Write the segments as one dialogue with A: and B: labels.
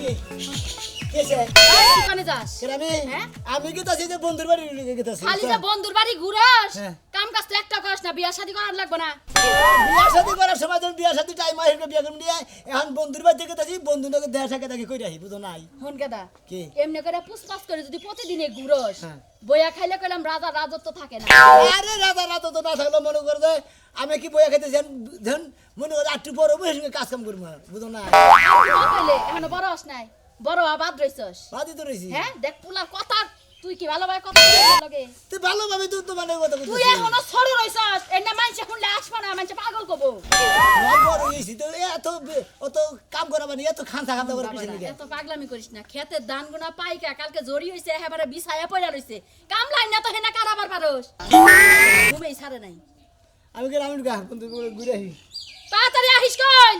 A: কেসে
B: দোকানে যাস
A: আমি
B: হ্যাঁ?
A: আমি কি তাছি যে বন্ধুর বাড়ি গেতাছি
B: খালি যে বন্ধুর বাড়ি ঘুরস
A: হ্যাঁ।
B: কাম কাজ তো একটা করস না বিয়া শাদী করার লাগবে না
A: বিয়া শাদী করার সময় যখন বিয়া শাদী টাইম আসবে বিয়া করব নিয়ে এখন বন্ধুর বাড়ি থেকে তাছি বন্ধুর লগে দেখা সাক্ষাৎ আগে কইরা আহি বুঝো নাই
B: হন কেদা
A: কি?
B: এমনি করে পুষ্পাস করে যদি প্রতিদিনে ঘুরস
A: হ্যাঁ।
B: বইয়া খাইলে কইলাম রাজা রাজত্ব থাকে না
A: আরে রাত তো না থাকলে মনে করে যে আমি কি বইয়া খাইতে যেন মনে করে একটু বড় বয়সের সঙ্গে কাজ কাম করবো বুঝো না
B: কইলে এখনো বড় হস নাই বড় আবাদ রইছস
A: বাদি তো রয়েছি
B: হ্যাঁ দেখ পুলার কথা তুই কি ভালোভাবে কথা বলার লগে
A: তুই ভালোভাবে তুই তো মানে কথা
B: তুই
A: বলছিস
B: এখনো সরু রইছস এন্না মানছে শুনলে আসবা না মানছে পাগল কবো
A: বড় হয়েছি তো অত কাম করা মানে এত খান থাকা করে পিছনে দিকে
B: এত পাগলামি করিস না খেতের ধান গুনা পাইকা কালকে জড়ি হইছে এবারে বিছায়া পড়া রইছে কাম লাই না তো হেনা কারাবার পারস ঘুমেই ছাড়ে নাই
A: আমি কি রামুর গা বন্ধু ঘুরে আহি
B: তাড়াতাড়ি আহিস কই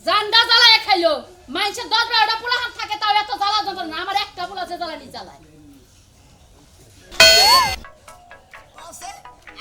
B: জান্ডা জ্বালায় খাইলো মাইনছে 10-12টা পোলা হাত থাকে তাও এত জ্বালা যন্ত্রণা না আমার একটা পোলা যে জ্বালানি জ্বালায়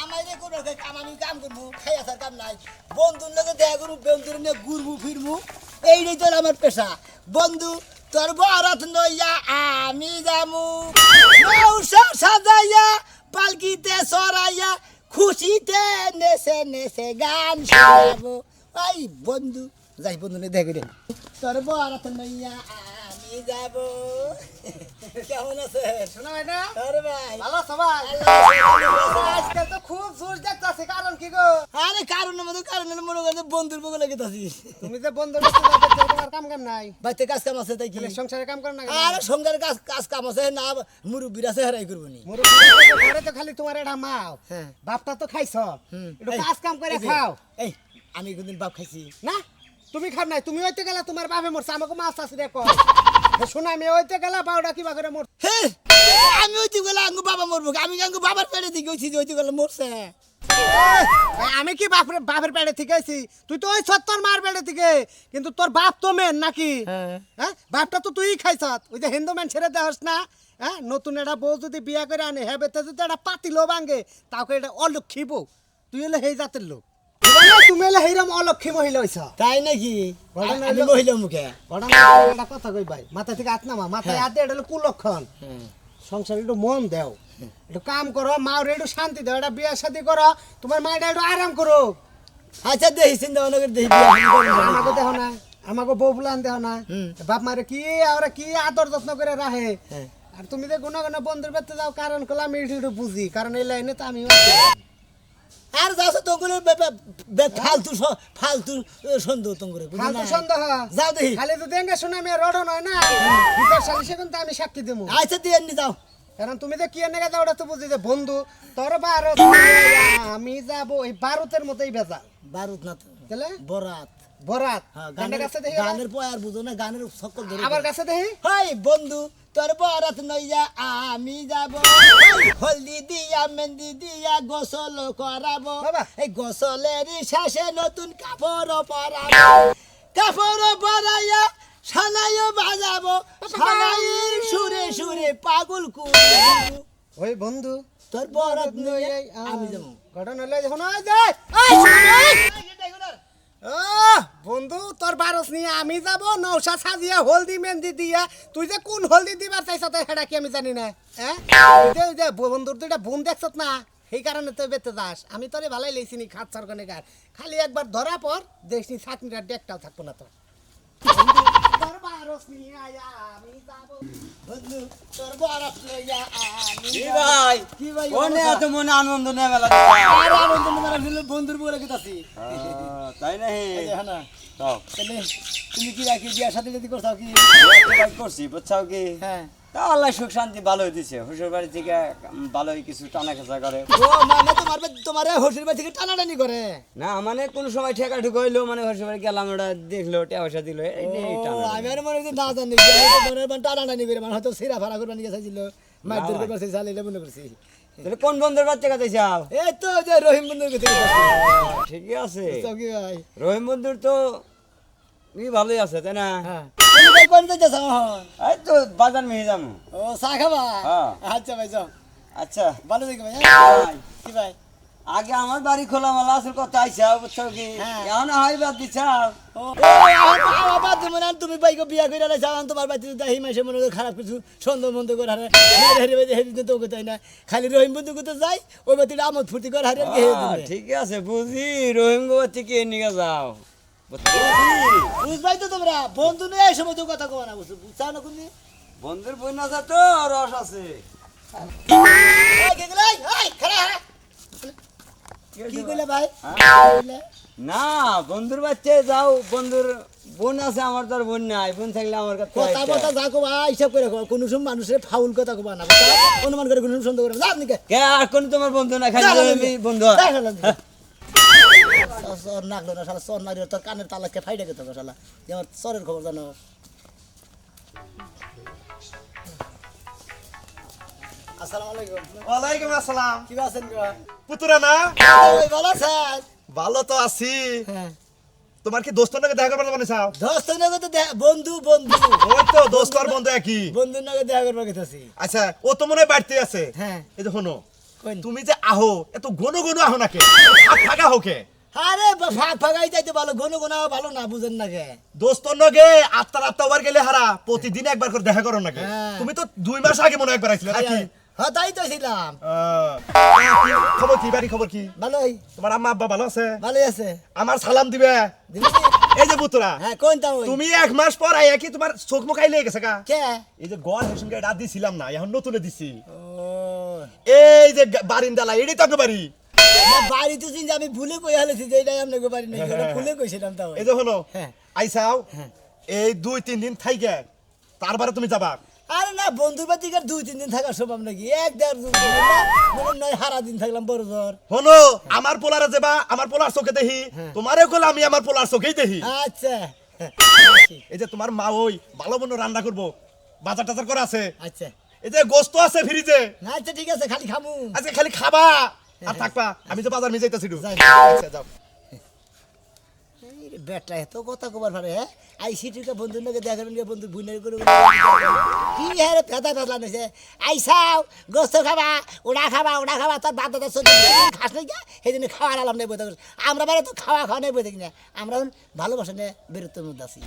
A: আমারে কোনো কাম আমি কাম করবো খাই আসার কাম নাই বন্ধুর লগে দেখা করবো বন্ধুর নিয়ে ঘুরবো ফিরবো এইটাই তোর আমার পেশা বন্ধু তোর বরাত নইয়া আমি যামু নৌসা সাজাইয়া পালকিতে সরাইয়া খুশিতে নেচে নেচে গান শোনাবো এই বন্ধু যাই বন্ধু নিয়ে দেখে রে তোর বরাত নইয়া আমি যাব কেমন আছে
C: শোনা ভাই না
A: আরে ভাই
C: ভালো সবাই আজকাল তো খুব জোর দেখতাছে কারণ কি গো
A: আরে কারণ মনে করে বন্ধুর বগলে গেতাছি
C: তুমি যে বন্ধ করতে যাবে তোমার কাম কাম নাই
A: বাইতে কাজ কাম আছে তাই কি
C: তাহলে সংসারে কাম করো না
A: আরে সঙ্গের কাজ কাম আছে না মুরব্বীর আছে হেরাই করবো নি
C: ঘরে তো খালি তোমার এটা মাও
A: হ্যাঁ।
C: বাপটা তো খাইছ একটু
A: এই,
C: কাজ কাম করে
A: এই যে,
C: খাও
A: এই আমি কোনদিন বাপ খাইছি
C: না তুমি খাব নাই তুমি হইতে গেলা তোমার বাপে মরছে আমাকে মাছ আছে দেখো শোনা আমি হইতে গেলা বাউডা কিবা করে মর
A: হে আমি ওইটি গেলে আঙ্গু বাবা মরবো আমি আঙ্গু বাবার পেটে দিকে ওইছি ওইটি গেলে মরছে
C: আমি কি বাপের পেটে থেকে আইছি তুই তো ওই সত্তর মার পেটে থেকে কিন্তু তোর বাপ তো মেন নাকি হ্যাঁ বাপটা তো তুই খাইছত ওই যে হিন্দু ম্যান ছেড়ে দেহস না হ্যাঁ নতুন একটা বউ যদি বিয়া করে আনে হ্যাঁ বেতে যদি একটা পাতিলো ভাঙে তাকে এটা অলক্ষী বউ তুই হলে সেই জাতের লোক তুমি হলে সেইরকম অলক্ষী মহিলা হইছ
A: তাই নাকি
C: ঘটনা
A: আমি
C: হইলো-
A: মহিলা মুখে
C: একটা কথা কই ভাই মাথা থেকে হাত নামা মাথায় হাত দিয়ে এটা হলো কুলক্ষণ সংসারে একটু মন দেও একটু কাম করো মাওরে একটু শান্তি দাও এটা বিয়া শাদি করো তোমার মায়েরা একটু আরাম করো
A: আচ্ছা দেখি চিন্তা ভাবনা করে দেখি
C: আমাকে দেখো না আমাকে বউ ফুলান দেখো না বাপ মারে কি ওরা কি আদর যত্ন করে রাখে
A: হ্যাঁ।
C: আর তুমি যে গুনা গুনা বন্ধুর বেতে যাও কারণ করলাম একটু বুঝি কারণ এই লাইনে তো আমি
A: আর যাও তোগুলো ফালতু সন্দেহ তোগুলো
C: ফালতু সন্দেহ
A: যাও দেখি
C: খালি তো দেঙ্গে শুনে আমি রড নয় না বিচার সালিশে কিন্তু আমি সাক্ষী দেবো
A: আচ্ছা দিয়ে নি যাও
C: কারণ তুমি যে কি এনে গেছো ওটা তো বুঝি যে বন্ধু তোর ভারত আমি যাবো এই ভারতের মতোই ভেজা
A: বারুদ না তো
C: তাহলে
A: বরাত
C: বরাত
A: হ্যাঁ,
C: গানের কাছে দেখি
A: গানের পয়ার বুঝো না গানের সকল ধরে
C: আবার কাছে দেখি
A: হাই বন্ধু তোর বরাত নইয়া আমি যাব হলদি দিয়া মেহেন্দি দিয়া গোসল করাবো
C: বাবা।
A: এই গোসলের শেষে নতুন কাপড় পরাবো কাপড় পরাইয়া সানাইও বাজাবো সানাইয়ের সুরে সুরে পাগল করবো
C: ওই বন্ধু
A: তোর বরাত নইয়া আমি যাব
C: ঘটনা হলে যখন ওই যে বন্ধু তোর বারস নিয়ে আমি যাব নৌসা সাজিয়া হলদি মেহেন্দি দিয়া তুই যে কোন হলদি দিবার চাইছ তো সেটা কি আমি জানি না হ্যাঁ ওই যে বন্ধুর দুইটা বোন দেখছ না সেই কারণে তুই বেতে যাস আমি তোরে ভালাই লেছি নি খাত সরকানে গার খালি একবার ধরা পর দেশনি চাকরিটা ডেকটাও থাকবো না তো তোর বারস নিয়ে আয়া আমি যাব
A: বন্ধু তোর বরাত নইয়া আমি
D: কি ভাই
A: কি ভাই
D: কোনে এত মনে আনন্দ নেই মেলা
A: আর আনন্দ মারা ফেলে বন্ধুর বলে গেতাছি
D: তাই নাই
A: হ্যাঁ না
D: তাও
A: তাহলে তুমি কি রাখি বিয়ার সাথে যদি করছাও কি
D: ভাই করছি বুঝছাও কি
A: হ্যাঁ
D: তা আল্লাহ সুখ শান্তি ভালোই দিছে শ্বশুর বাড়ি থেকে ভালোই কিছু টানা খেঁচা করে
A: ও মানে তোমার হোটেল বাড়ি থেকে টানাটানি করে
D: না মানে কোন সময় ঠেকা ঠুক হইলো মানে শ্বশুর বাড়ি গেলাম ওটা দেখলো টাকা পয়সা দিল এই নিয়ে
A: ও,
D: টানা
A: আমি আর মনে হচ্ছে না জানি মনে মানে টানাটানি করে মানে হয়তো সিরা ফাড়া করবার নিয়ে চাইছিল মারধর করবার চাইলে মনে করছি
D: তাহলে কোন বন্ধুর বাচ্চা কাছে যাও
A: এই তো যে রহিম বন্ধুর কাছে
D: ঠিকই আছে
A: কি ভাই
D: রহিম বন্ধুর তো ভালোই আছে তাই না
A: হ্যাঁ তুমি ভাই কোন যাচ্ছ এখন
D: এই তো বাজার মেয়ে যাবো
A: ও চা খাবা
D: হ্যাঁ।
A: আচ্ছা ভাই যাও
D: আচ্ছা
A: ভালো দেখি ভাই
D: ভাই।
A: কি ভাই
D: আগে আমার বাড়ি খোলামেলা আসল কথা আইসাও বুঝছো কি
A: হ্যাঁ।
D: এখন হয় বাদ দিছাও
A: আমার বাদ মনে হয় তুমি বাইকে বিয়া করে আলাইছ তোমার বাড়িতে দেখি মাসে মনে হয় খারাপ কিছু সন্দেহ মন্দ করে হারে হেরি তো তাই না খালি রহিম বন্ধু করতে যাই ওই বাড়িতে আমোদ ফুর্তি করে হারে
D: ঠিক আছে বুঝি রহিম গোবার থেকে নিয়ে যাও
A: বুঝবাই তো তোমরা বন্ধু নিয়ে এই সময় তো কথা কবা না বুঝছো বুঝছাও না কোনদিন
D: বন্ধুর বই না তো রস আছে
A: কি কইলে ভাই
D: না বন্ধুর বাচ্চা যাও বন্ধুর বোন আছে আমার তো আর বোন নাই বোন থাকলে আমার কাছে
A: কথা কথা যা কবা হিসাব করে কবা কোনো সময় মানুষের ফাউল কথা কবা না বুঝছো? অনুমান করে কোনো সময় সন্দেহ করে না আপনি কে
D: কে আর কোন তোমার বন্ধু না খালি আমি বন্ধু
A: সর নাকলো না শালা সর নারী তোর কানের তালাকে ফাইডে গেতে হবে শালা যে আমার সরের খবর জানো আসসালামু আলাইকুম
E: ওয়ালাইকুম আসসালাম
A: কি আছেন গো
E: পুতুরা না
A: ওই ভালো আছেন
E: ভালো তো আছি
A: হ্যাঁ
E: তোমার কি দোস্ত নাকি দেখা করবার মানে চাও
A: দোস্ত নগদ বন্ধু বন্ধু
E: ওই তো দোস্ত আর বন্ধু একই
A: বন্ধুর নগদ দেখা করবার গেছি
E: আচ্ছা ও তো মনে হয় বাড়তে আছে
A: হ্যাঁ
E: এই যে শোনো
A: কোন
E: তুমি যে আহো এত ঘন ঘন আহো নাকি ফাঁকা হোকে
A: আরে ফাঁক ফাঁকাই যাইতে ভালো ঘন ঘন ভালো না বুঝেন না কে
E: দোস্ত নগে আত্মা ওভার গেলে হারা প্রতিদিন একবার করে দেখা করো নাকি
A: হ্যাঁ।
E: তুমি তো 2 মাস আগে মনে হয় একবার আইছিলে নাকি
A: হ্যাঁ তাই তো ছিলাম
E: খবর কি বাড়ি খবর কি
A: ভালোই
E: তোমার আম্মা আব্বা ভালো আছে
A: ভালোই আছে
E: আমার সালাম দিবে
A: দিদি?
E: এই যে পুতুরা
A: হ্যাঁ কোন তাও
E: তুমি 1 মাস পর আইয়া কি তোমার চোখ মুখ আইলে গেছে কা
A: কে
E: এই যে গড় হেসুনকে রাত দিছিলাম না এখন নতুনে দিছি
A: ও
E: এই যে বারিন্দালা এটাই তো বাড়ি
A: বাড়ি তো চিন্তা আমি ভুলে কই হালেছি যে এটাই আপনাকে বাড়ি নেই ওটা ভুলে কইছিলাম তাও
E: এই যে হলো
A: হ্যাঁ।
E: আইসাও
A: হ্যাঁ।
E: এই 2-3 দিন থাইকে তারপরে তুমি যাবা
A: আরে না বন্ধু বাতিকার 2-3 দিন থাকার সম্ভব নাকি 1-1.5 দিন মনে নয় সারা দিন থাকলাম বড় জ্বর
E: হলো আমার পোলারে যাবা আমার পোলার চোখে দেখি তোমারে কল আমি আমার পোলার চোখেই দেখি
A: আচ্ছা
E: এই যে তোমার মা ওই ভালো মন্দ রান্না করবো বাজার টাজার করা আছে
A: আচ্ছা
E: এই যে গোস্ত আছে ফ্রিজে
A: না আচ্ছা ঠিক আছে খালি খামু
E: আজকে খালি খাবা আর থাকবা আমি তো বাজার নিয়ে যাইতাছি
A: যাই।
E: আচ্ছা যাও
A: বেটা এত কথা কবার পারে হ্যাঁ আইসিটির বন্ধুর নাকি দেখা করবেন বন্ধু বুনের করে কি হ্যাঁ ফেদা ফেদলা নিছে আইসাও গোস্ত খাবা ওড়া খাবা তার বাদ দাদা সত্যি খাস নাই গা সেই জন্য খাওয়ার আলাম নেই বইতে আমরা বাইরে তো খাওয়া নেই বই দেখি না আমরা ভালোবাসা নিয়ে বেরোতের মধ্যে আছি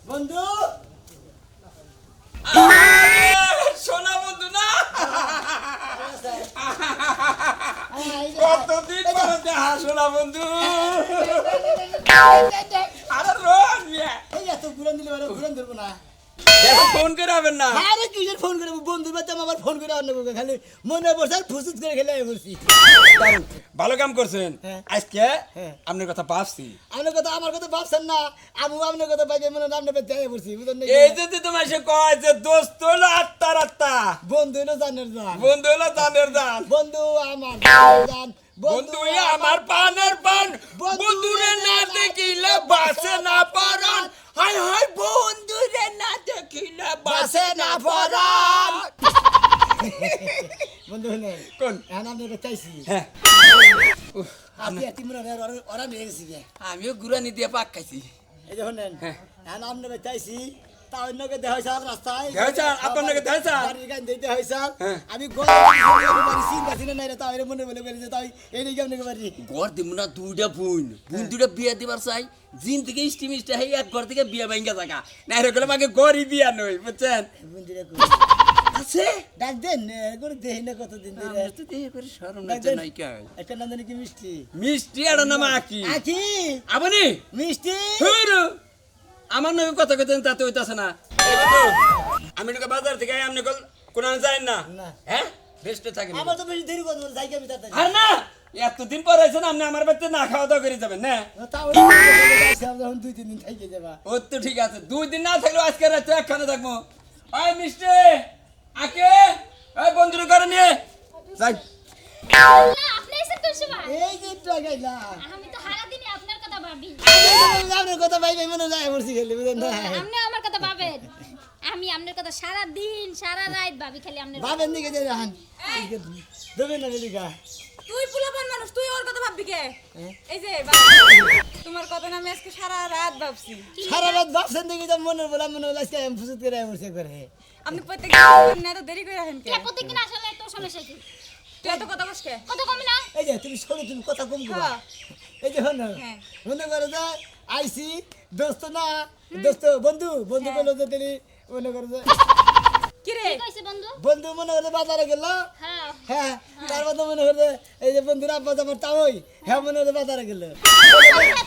A: বন্ধু
F: সোনা বন্ধু না
A: এই যে-
F: কতদিন পরে দেখা সোনা বন্ধু
A: এই
F: আরে রোজ মিয়া
A: এত ঘুরান দিলে ঘুরান ধরবো না
F: দেখো ফোন করে হবেন না
A: আরে কিসের ফোন করে বন্ধুর বাচ্চা আবার ফোন করে অন্য কাউকে খালি মনে বসে আর ফুসুস করে খেলে বসছি
F: ভালো কাম করছেন
A: হ্যাঁ।
F: আজকে
A: হ্যাঁ।
F: আপনার কথা ভাবছি
A: আমার কথা ভাবছেন না আমি আপনার কথা পাইবে মনে নামটা পেতে বসছি বুঝলেন নাকি?
F: এই যদি তোমার সে কয় যে দোস্ত হলো আত্মা
A: বন্ধু হলো জানের জান
F: বন্ধু হলো জানের জান
A: বন্ধু আমার জান
F: বন্ধু আমার পানের পান বন্ধুরে না দেখিলে বাসে না পারান হাই হাই বন্ধুরে না দেখিলে
A: বাসে
F: বাসে
A: না
F: না
A: পরান
F: পারান
A: বন্ধু হলে
F: কোন
A: এখন আপনাকে চাইছি
F: হ্যাঁ
A: আপনি এত মনে হয় ওরা নিয়ে গেছি গে।
F: আমিও গুরানি দিয়ে পাক খাইছি
A: এই যে শোনেন
F: হ্যাঁ।
A: এখন আপনাকে চাইছি তা অন্যকে দেওয়া হয়েছে আর রাস্তায়
F: দেওয়া আপনাকে দেওয়া হয়েছে?
A: বাড়ির গান দিতে হয়েছে
F: হ্যাঁ।
A: আমি বাড়ি চিন্তা ছিল না তাই মনে বলে বলি যে তাই এই দিকে আপনাকে বাড়ি
G: ঘর দিব না দুইটা বোন বোন দুইটা বিয়া দিবার চাই জিন থেকে স্টিমিস্টা হই এক ঘর থেকে বিয়া ভাঙ্গা থাকা না এরকম আমাকে ঘরই বিয়া নই বুঝছেন
A: বন্ধুরা
G: আছে
A: ডাক দেন করে দেখি না কতদিন ধরে
G: আমরা তো দেখে করে শরম
A: ডাক
G: লজ্জা
A: দেন।
G: নাই কাই
A: একটা নান্দনি কি মিষ্টি
G: মিষ্টি আর নাম আকি
A: আকি
G: আপনি
A: মিষ্টি
G: হুরু আমার নয় কথা কইতেন তাতে হইতাছে না এই বন্ধু, আমি ঢুকে বাজার থেকে আই, আপনি কোন যাই না
A: না।
G: হ্যাঁ বেস্ট থাকেন
A: আমার তো বেশি দেরি করতে যাই আমি তাড়াতাড়ি
G: আর না এতদিন পর আইছেন আপনি আমার বাড়িতে না খাওয়া দাওয়া করে যাবেন না
A: তাও যখন 2-3 দিন থাইকে যাবা
G: ও তো ঠিক আছে 2 দিন না থাকলেও আজকে রাতে একখানে থাকবো ওই মিষ্টি আকে ওই বন্ধুর ঘরে নিয়ে যাই
B: না আপনি এসে কোন সময়
A: এই যে একটু আগে না
B: আমি তো সারা দিনই আপনার কথা ভাবি
A: আপনার কথা ভাই ভাই মনে যায় মরছি খেলে বুঝেন না
B: আপনি আমার কথা ভাবেন আমি আপনার কথা সারা দিন সারা রাত ভাবি খালি আপনার
A: ভাবেন দিকে যে রাহান দেবেন না লিখা
H: তুই পোলাপান মানুষ তুই ওর কথা ভাববি কে
A: হ্যাঁ।
H: এই যে তোমার কথা না আমি আজকে সারা রাত ভাবছি
A: সারা রাত ভাবছেন দেখি তো মনে বলা মনে হলো আজকে আমি ফুসুত করে মরছে করে
H: আপনি প্রত্যেকদিন না তো দেরি করে রাখেন কে
B: প্রত্যেকদিন আসলে তো সমস্যা কি
H: তুই এত কথা বসকে
B: কত কমে না
A: এই যে তুমি শোনো, তুমি কথা কম করবা।
H: হ্যাঁ।
A: এই যে হলো
H: হ্যাঁ।
A: মনে করো যে আইসি দোস্ত না, দোস্ত বন্ধু বন্ধু বলো যে তুমি মনে করো যে
H: কি রে
B: কি কইছে বন্ধু
A: বন্ধু মনে করো যে বাজারে গেল,
B: হ্যাঁ
A: হ্যাঁ তার মধ্যে মনে করো যে এই যে বন্ধুরা আব্বা আমার তাওই, হ্যাঁ মনে করো বাজারে গেল,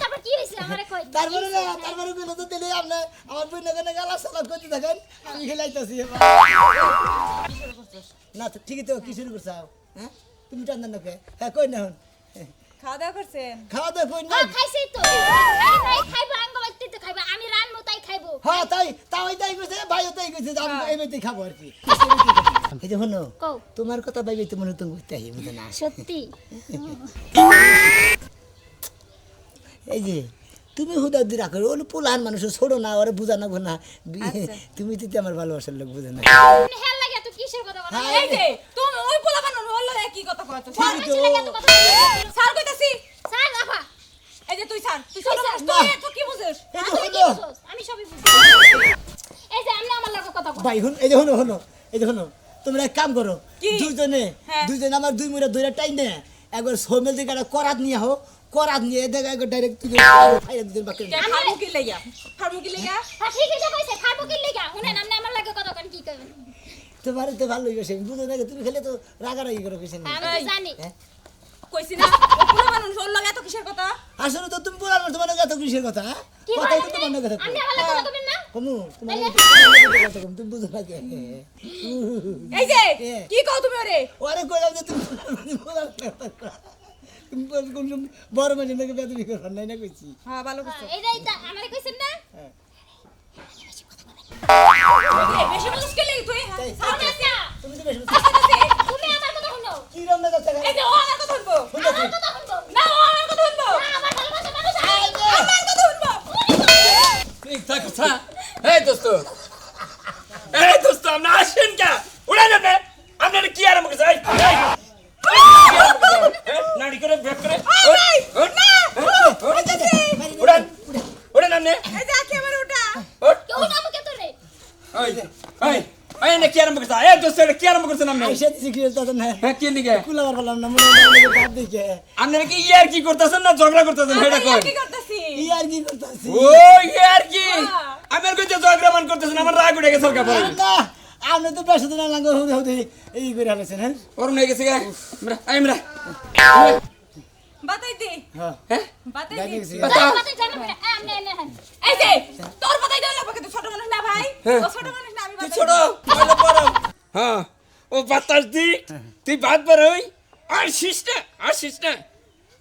B: তারপর কি হইছে আমারে কই
A: তারপরে না তারপরে গেল তো দিলে আপনি আমার বই নাগানে গালা সালাদ করতে থাকেন, আমি খেলাইতেছি না তো ঠিকই তো কি শুরু করছাও, হ্যাঁ তুমি টান না কে, হ্যাঁ কই না হন
H: খাওয়া দাওয়া করছেন
A: খাওয়া দাওয়া কই না,
B: হ্যাঁ খাইছি তো খাই ভাই খাইবো আঙ্গ বাইতে তো খাইবো আমি রানমু তাই খাইবো
A: হ্যাঁ তাই কইছে ভাইও তাই কইছে যে আমি এই বেতে খাবো আর কি, এই যে হনো
B: কও
A: তোমার কথা ভাইবে তো মনে তো বুঝতে আই বুঝে না,
B: সত্যি
A: এই যে তুমি হুদা দি রাখো ওলো পোলাহান মানুষ ছোড়ো না ওরে বুঝা না না তুমি তো আমার ভালোবাসার লোক বুঝে না,
B: তুমি হেল লাগে তুই কিসের কথা বলো
A: হ্যাঁ,
H: এই যে তুমি ওই পোলা বানানো বললো কি কথা কইতো
A: ঠিকই তো।
B: এত কথা বলো
H: স্যার কইতাছি
B: স্যার রাফা
H: এই যে তুই স্যার তুই ছোট মানুষ
A: না।
H: তুই এত কি বুঝিস
A: এই যে
B: তুই কি
A: হলো
B: বুঝছস? আমি সবই বুঝি এই যে আমরা আমার লাগে কথা বল
A: ভাই হুন এই যে হনো এই যে হনো তোমরা এক কাম করো
H: কি?
A: দুইজনে
H: হ্যাঁ।
A: দুইজনে আমার দুই মুড়া দুইটা টাইম নে একবার সোমেল দিকে একটা করাত নিয়ে হো, করাত নিয়ে দেখা একবার ডাইরেক্ট তুই ফাইরা দুদিন বাকি
H: ফার্মু কি লাইয়া ফার্মু কি লাইয়া
B: হ্যাঁ ঠিকই তো কইছে খাবো কি লাগা শুনেন আপনি আমার লাগে কথা কোন কি কইবেন
A: তোমার তো ভালো হইবে সে বুঝো না তুমি খেলে তো রাগারাগি করো কিছু না,
B: আমি তো জানি
H: কইছি না ও পোলা বানানো ওর লাগে এত কিসের কথা
A: আসলে তো তুমি বলার তোমার এত কিসের কথা, হ্যাঁ?
B: কি
A: কথাই তো
B: বলেন
A: তোমার নাকি
B: আপনি আমার লাগে কথা কইবেন না
A: কমু তোমার কথা কম তুমি বুঝো না কে
H: এই যে
A: এ।
H: কি কও তুমি ওরে
A: ওরে কইলাম যে তুমি বলার তুমি কোন বড় মানুষ নাকি বেদবি করো নাই না কইছি,
H: হ্যাঁ ভালো করছো
B: এইটাই তো আমারে কইছেন না
H: বেশি বুঝিস কি লাগি তুই
A: তাই।
H: স্যার
B: আচ্ছা
A: তুমি তো বেশ
B: তুমি আমার কথা শুনো
A: কি রকম যাচ্ছে
H: এই যে ও আমার কথা শুনবো
B: আমার কথা শুনবো
H: না ও আমার কথা শুনবো
B: না আমার ভালোবাসা মানুষ আমি
H: আমার কথা শুনবো
G: ঠিক থাকো ছা এই দোস্ত এই দোস্ত আপনি আসেন কে উড়ে যাবে আপনার কি আরাম করছে এই নাড়ি করে ব্রেক করে উড়ান উড়ান আপনি
H: এই যে আকে আমার ওটা
B: কেউ না আমাকে তো রে
G: ওই ওই ওই না কি আরাম করছে এই দোস্ত কি আরাম করছেন আপনি
A: আইসা দিছি কি তো না
G: হ্যাঁ কি লিখে
A: কুলাবার বললাম না মনে মনে বাদ দিকে
G: আপনারা কি ইয়ার কি করতেছেন না ঝগড়া করতেছেন সেটা কই
H: কি করতেছি
A: ই আর কি করতাছি
G: ও ইয়ার কি আমার কইতে ঝগড়া মান করতেছেন আমার রাগ উঠে গেছে কাপড়
A: না আপনি তো বেশ দিন লাগে হতে এই করে হালেছেন, হ্যাঁ
G: ওর হয়ে গেছে গা আমরা
H: বাতাই দে
A: হ্যাঁ
G: হ্যাঁ
H: বাতাই
A: জানি
H: দে
A: গেছি
B: কথা জানো না আমনে এনে
H: এই যে তোর বাতাই দেওয়া লাগবে কিন্তু ছোট মানুষ না ভাই ও ছোট মানুষ না আমি
G: তুই
H: বাতাই
G: ছোট বড় বড় হ্যাঁ ও বাতাস দি তুই বাদ বার হই আর শিস না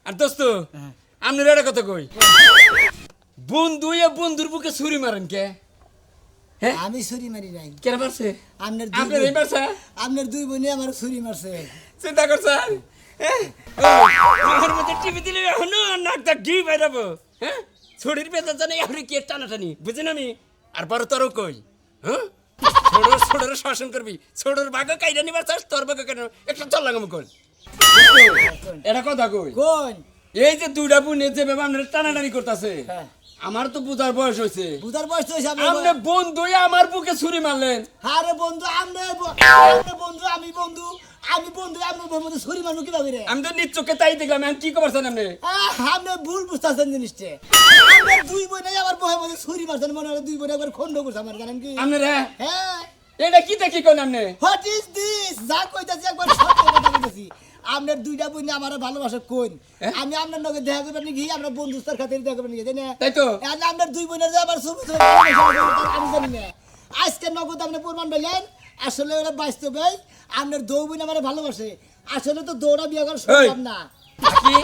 G: আর দোস্ত আপনার এটা কথা কই বন্ধু এ বন্ধুর বুকে ছুরি মারেন কে হ্যাঁ
A: আমি ছুরি মারি নাই
G: কেন মারছে
A: আপনার
G: আপনার এই মারছে
A: আপনার দুই বোনে আমার ছুরি মারছে,
G: চিন্তা করছেন আমার মধ্যে টিভি দিলে এখনো নাকটা ঘি বাইরাবো হ্যাঁ ছড়ির বেতন জানে আপনি কে টানাটানি বুঝেন আমি আর বড় তোরও কই হ্যাঁ ছোড়র শাসন করবি ছোড়র বাঘা কাইরা নিবার চাস তোর বাঘা কেন একটা চল লাগাম কল এটা কথা কই
A: কোন
G: এই যে দুইটা বোনে যে ভাবে আপনার টানাটানি করতেছে
A: হ্যাঁ।
G: আমার তো বুঝার বয়স হয়েছে
A: বুধার বয়স তো হইছে
G: আপনি
A: আপনার
G: বন্ধু আমার বুকে ছুরি মারলেন
A: আরে বন্ধু আপনি বন্ধু আমি বন্ধু আপনার মধ্যে ছুরি মারবো কিভাবে রে
G: আমি তো নিজ চোখে তাই দেখলাম আমি কি করছেন আপনি
A: আপনি ভুল বুঝতেছেন জিনিসটা আপনার দুই বোনে আমার বহের মধ্যে ছুরি মারছেন মনে হয় দুই বোনে একবার খন্ড করছে আমার জানেন কি
G: আপনারা
A: হ্যাঁ
G: এটা কি দেখি কোন আপনি
A: হোয়াট ইজ দিস যা কইতাছি একবার সত্য কথা কইতাছি আপনার দুইটা বোন আমার ভালোবাসা কোন আমি আপনার লগে দেখা করবেন নাকি আমরা বন্ধুস্তার খাতির দেখা করবেন নাকি তাই না
G: তাই তো
A: এখন আপনার দুই বোনের যে আবার ছবি আমি জানি না আজকে নগদ আপনি প্রমাণ পেলেন আসলে ওরা বাস্তবে আপনার দৌ বোন আমার ভালোবাসে আসলে তো দৌড়া বিয়ে করা সম্ভব না
G: কি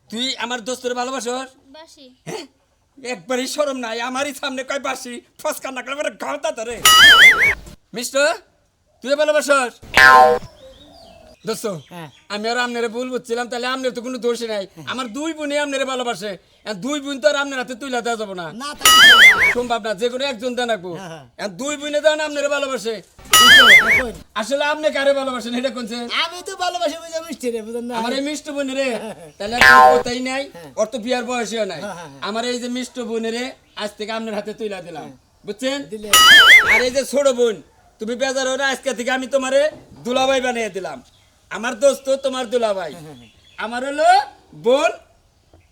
G: তুই আমার দোস্তের ভালোবাসস
B: বাসি
G: একবারই শরম নাই আমারই সামনে কয় বাসি ফসকা না করে গাঁতা ধরে মিস্টার তুই ভালোবাসস দোস্ত
A: হ্যাঁ।
G: আমি আর আপনারে ভুল বুঝছিলাম তাহলে আপনার তো কোনো দোষই নাই আমার দুই বোনে আপনারে ভালোবাসে আর দুই বোন তো আর আপনার হাতে তুইলা দেওয়া যাবো না
A: না
G: সম্ভব না যে কোনো একজন দেন রাখবো
A: হ্যাঁ।
G: আর দুই বোনে দেন আপনারে ভালোবাসে আসলে আপনি কারে ভালোবাসেন এটা কোনছে
A: আমি তো ভালোবাসি বুঝে মিষ্টি রে বুঝেন না
G: আমার এই মিষ্ট বোন রে তাহলে আপনার কথাই নাই ওর তো বিয়ার বয়সও নাই
A: হ্যাঁ, হ্যাঁ।
G: আমার এই যে মিষ্ট বোন রে আজ থেকে আপনার হাতে তুইলা দিলাম বুঝছেন
A: দিলে
G: আর এই যে ছোট বোন তুমি বেজার হলে আজকে থেকে আমি তোমারে দুলাভাই বানিয়ে দিলাম আমার দোস্ত তোমার দুলাভাই আমার হলো বোন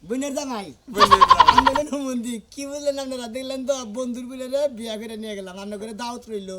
A: বোনের জামাই
G: বোনের জামাই।
A: আমরা হুমন্দি কি বুঝলেন আপনারা দেখলেন তো বন্ধুর বলে বিয়া করে নিয়ে গেলাম আপনার করে দাওয়াত রইলো